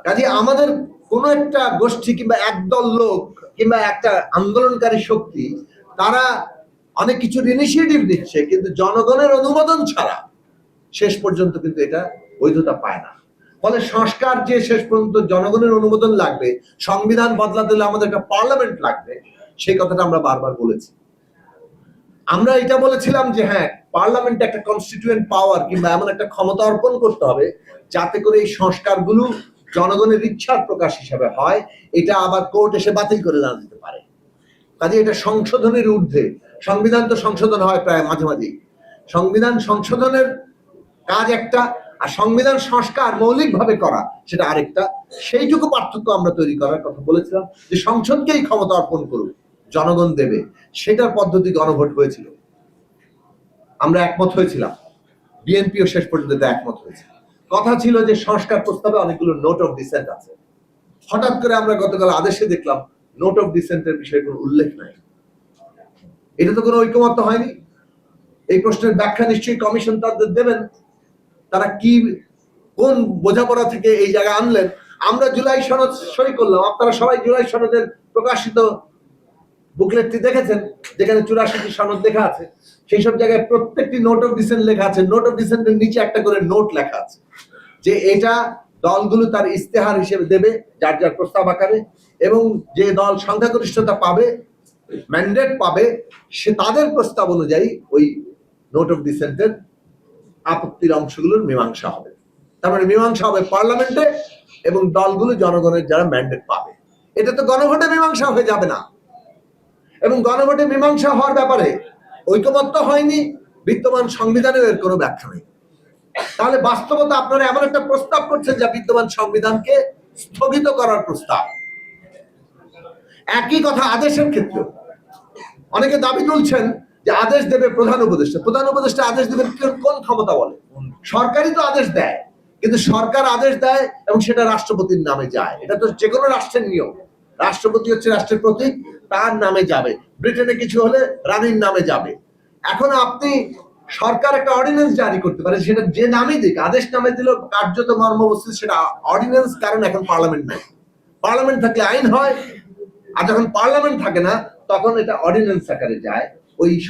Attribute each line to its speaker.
Speaker 1: কাজে আমাদের কোন একটা গোষ্ঠী কিংবা একদল লোক কিংবা একটা আন্দোলনকারী শক্তি তারা অনেক কিছুর ইনিশিয়েটিভ দিচ্ছে, কিন্তু জনগণের অনুমোদন ছাড়া শেষ পর্যন্ত কিন্তু এটা বৈধতা পায় না। ফলে সংস্কার যে শেষ পর্যন্ত জনগণের অনুমোদন লাগবে, সংবিধান বদলাতে হলে আমাদের একটা পার্লামেন্ট লাগবে, সেই কথাটা আমরা বারবার বলেছি। আমরা এটা বলেছিলাম যে হ্যাঁ, পার্লামেন্ট একটা কনস্টিটিউয়েন্ট পাওয়ার কিংবা এমন একটা ক্ষমতা অর্পণ করতে হবে যাতে করে এই সংস্কারগুলো জনগণের ইচ্ছার প্রকাশ হিসেবে হয়, এটা আবার কোর্ট এসে বাতিল করে না দিতে পারে। কাজে এটা সংশোধনের ঊর্ধ্বে। সংবিধান তো সংশোধন হয় প্রায় মাঝে মাঝেই। সংবিধান সংশোধনের কাজ একটা, আর সংবিধান সংস্কার মৌলিকভাবে করা সেটা আরেকটা। সেইটুকু পার্থক্য আমরা তৈরি করার কথা বলেছিলাম, যে সংসদকেই ক্ষমতা অর্পণ করুক, জনগণ দেবে, সেটার পদ্ধতি গণভোট হয়েছিল। আমরা একমত হয়েছিলাম, বিএনপিও শেষ পর্যন্ত একমত হয়েছে। কথা ছিল যে সংস্কার প্রস্তাবে অনেকগুলো নোট অফ ডিসেন্ট আছে। হঠাৎ করে আমরা গতকাল আদেশে দেখলাম নোট অফ ডিসেন্টের বিষয়ে কোনো উল্লেখ নাই। এটা তো কোনো ঐকমত্য হয়নি। এই প্রশ্নের ব্যাখ্যা নিশ্চয়ই কমিশন তাদের দেবেন, তারা কি কোন বোঝাপড়া থেকে এই জায়গায় আনলেন। আমরা জুলাই সনদ সই করলাম, আপনারা সবাই জুলাই সনদের প্রকাশিত বুকলেটটি দেখেছেন, যেখানে 84টি সনদ লেখা আছে। সেই সব জায়গায় প্রত্যেকটি নোট অফ ডিসেন্ট লেখা আছে। নোট অফ ডিসেন্টের নিচে একটা করে নোট লেখা আছে যে এটা দলগুলো তার ইস্তেহার হিসেবে দেবে যার যার প্রস্তাব আকারে, এবং যে দল সংখ্যাগরিষ্ঠতা পাবে, ম্যান্ডেট পাবে, সে তাদের প্রস্তাব অনুযায়ী ওই নোট অফ ডিসেন্টের আপত্তির অংশগুলোর মীমাংসা হবে। তার মানে মীমাংসা হবে পার্লামেন্টে, এবং দলগুলো জনগণের যারা ম্যান্ডেট পাবে। এটা তো গণভোটে মীমাংসা হয়ে যাবে না, এবং গণভোটে মীমাংসা হওয়ার ব্যাপারে ঐকমত্য হয়নি, বিদ্যমান সংবিধানের এর কোনো ব্যাখ্যা নেই। তাহলে বাস্তবতা আপনারা এমন একটা প্রস্তাব করছেন যা বিদ্যমান সংবিধানকে স্থগিত করার প্রস্তাব। একই কথা আদেশের ক্ষেত্রে অনেকে দাবি তুলছেন যে আদেশ দেবে প্রধান উপদেষ্টা। প্রধান উপদেষ্টা আদেশ দেবেন কোন ক্ষমতা বলে? সরকারই তো আদেশ দেয়, কিন্তু সরকার আদেশ দেয় এবং সেটা রাষ্ট্রপতির নামে যায়। এটা তো যে কোনো রাষ্ট্রের নিয়ম। রাষ্ট্রপতি হচ্ছে রাষ্ট্রের প্রতীক, তার নামে যাবে। ব্রিটেনে কিছু হলে রানীর নামে যাবে। এখন আপনি সরকার একটা অর্ডিন্যান্স জারি করতে পারে, সেটা যে নামই দিক, আদেশ নামে দিল, কার্যত মর্মবস্তু সেটা অর্ডিন্যান্স, কারণ এখন পার্লামেন্ট নাই। পার্লামেন্ট থাকলে আইন হয়, আর যখন পার্লামেন্ট থাকে না তখন এটা অর্ডিন্যান্স আকারে যায়। ওই